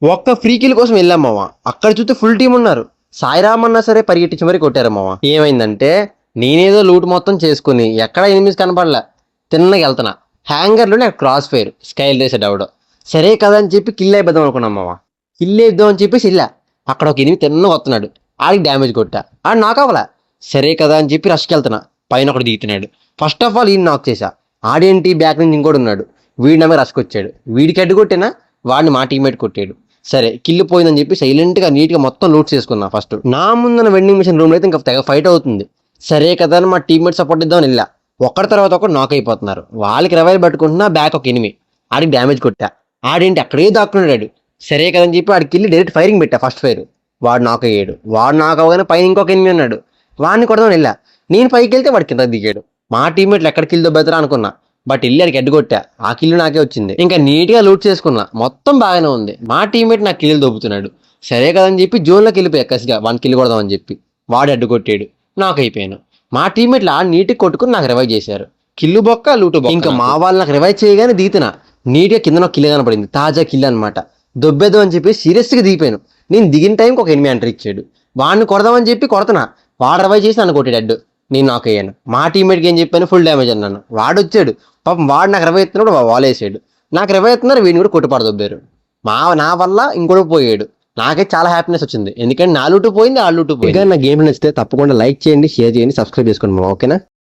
ఒక్క free kill కోసం వెళ్ళాం మామ. అక్కడ చూస్తే ఫుల్ టీం ఉన్నారు. సాయిరామ్ అన్నా సరే పరిగెట్టించి మరీ కొట్టారు మామ. ఏమైందంటే నేనేదో లూట్ మొత్తం చేసుకుని ఎక్కడ ఎనిమిస్ కనపడలే, తిన్నగా వెళ్తున్నా. హ్యాంగర్లో నాకు క్రాస్ ఫైర్ స్కైల్ రేసాడు ఆవిడ. సరే కదా అని చెప్పి కిల్ అయిపోదాం అనుకున్నాం మామ. కిల్ అయిద్దాం అని చెప్పేసి ఇలా అక్కడ ఒక ఎనిమిది తిన్నగా వస్తున్నాడు. ఆడికి డ్యామేజ్ కొట్టా, ఆడు నాక్ అవ్వలే. సరే కదా అని చెప్పి రష్కి వెళ్తున్నా. పైన ఒకటి దిగుతున్నాడు. ఫస్ట్ ఆఫ్ ఆల్ ఈయన నాక్ చేశా. ఆడేంటి బ్యాక్ నుంచి ఇంకోటి ఉన్నాడు. వీడి నమ్మే రష్కి వచ్చాడు. వీడికి అడ్డు కొట్టినా వాడిని మా టీమ్మేట్ కొట్టాడు. సరే కిల్ పోయిందని చెప్పి సైలెంట్గా నీట్గా మొత్తం లూట్ చేసుకున్నా. ఫస్ట్ నా ముందున్న వెండింగ్ మిషన్ రూమ్లో అయితే ఇంకా తెగ ఫైట్ అవుతుంది. సరే కదా అని మా టీమ్మేట్ సపోర్ట్ ఇద్దామని వెళ్ళా. ఒకరి తర్వాత ఒకరు నాక్ అయిపోతున్నారు. వాళ్ళకి రివైవ్ పట్టుకుంటున్నా. బ్యాక్ ఒక ఎనిమి, ఆడికి డ్యామేజ్ కొట్టా. ఆడేంటి అక్కడే దాక్కున్నాడు. సరే కదని చెప్పి ఆడికి వెళ్ళి డైరెక్ట్ ఫైరింగ్ పెట్టా. ఫస్ట్ ఫైర్ వాడు నాక్ అయ్యాడు. వాడు నాక్ అవగానే పైన ఇంకొక ఎనిమి ఉన్నాడు. వాడిని కొడదామని వెళ్ళా. నేను పైకి వెళ్తే వాడు కింద దిగాడు. మా టీమ్మేట్లు ఎక్కడ కిల్ దొబ్బెత్తరా అనుకున్నా. బట్ వెళ్ళి ఆడికి అడ్డు కొట్టా. ఆ కిల్లు నాకే వచ్చింది. ఇంకా నీట్గా లూట్ చేసుకున్నా. మొత్తం బాగానే ఉంది. మా టీమ్మేట్ నాకు కిల్లు దొబ్బుతున్నాడు. సరే కదని చెప్పి జోన్లోకి వెళ్ళిపోయా కసిగా వన్ కిల్ కొడదామని చెప్పి. వాడు అడ్డు కొట్టాడు. నాకు అయిపోయాను. మా టీమ్మేట్లు ఆ నీట్గా కొట్టుకుని నాకు రివైవ్ చేశారు. కిల్లు బొక్క లూటు బొక్క. ఇంకా మా వాళ్ళు నాకు రివైవ్ చేయగానే దిగుతున్నా. నీట్గా కింద నాకు కిల్ కనపడింది. తాజా కిల్ అనమాట. దొబ్బేద్దాం అని చెప్పి సీరియస్గా దిగిపోయాను. నేను దిగిన టైంకి ఒక ఎనిమి ఎంటర్ ఇచ్చాడు. వాడిని కొడదామని చెప్పి కొడుతున్నా. వాడు రివైవ్ చేసి నన్ను కొట్టాడు అడ్డు. నేను నాకు అయ్యాను. మా టీమ్మేట్కి ఏం చెప్పాను, ఫుల్ డ్యామేజ్ అన్నాను. వాడు వచ్చాడు. పాపం వాడు నాకు రివైవ్ ఎత్తున్నాడు. వాల్ వేసాడు. నాకు రివైవ్ ఎత్తున్నారు. వీడిని కూడా కొట్టుపాడు దొబ్బారు. నా వల్ల ఇంకోటి పోయాడు. నాకైతే చాలా హ్యాపీనెస్ వచ్చింది. ఎందుకంటే నా లూటు పోయింది, ఆ లూటు పోయింది. ఇంకా నా గేమ్ నచ్చితే తప్పకుండా లైక్ చేయండి, షేర్ చేయండి, సబ్స్క్రైబ్ చేసుకోండి. ఓకేనా?